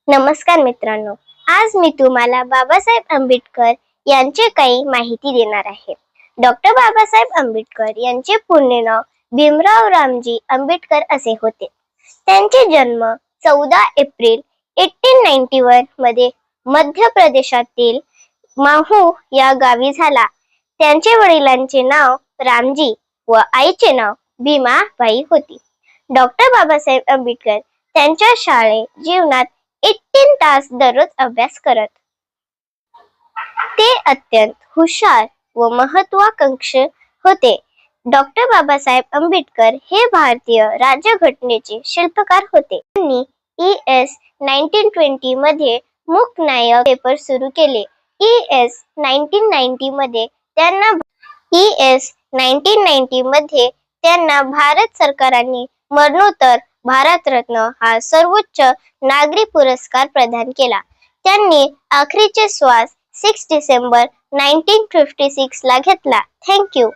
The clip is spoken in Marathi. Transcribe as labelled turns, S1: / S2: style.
S1: नमस्कार मित्रांनो, आज मी तुम्हाला बाबासाहेब आंबेडकर यांची काही माहिती देणार आहे. डॉक्टर बाबासाहेब आंबेडकर यांचे पूर्ण नाव भीमराव रामजी आंबेडकर असे होते. त्यांचे जन्म 14 एप्रिल 1891 मध्ये मध्य प्रदेशातील माहू या गावी झाला. त्यांचे वडिलांचे नाव रामजी व आईचे नाव भीमाबाई होती. डॉक्टर बाबासाहेब आंबेडकर त्यांच्या शाळे जीवनात 18 तास दररोज अभ्यास करत. ते अत्यंत हुशार व महत्वाकांक्षी होते. डॉक्टर बाबासाहेब आंबेडकर हे भारतीय राज्यघटनेचे शिल्पकार होते. त्यांनी ES 1920 मध्ये मूकनायक पेपर सुरू केले. ES 1990 मध्ये त्यांना भारत सरकारने मरणोत्तर भारतरत्न हा सर्वोच्च नागरी पुरस्कार प्रदान केला. त्यांनी अखेरचे श्वास 6 डिसेंबर 1956 ला घेतला. Thank you.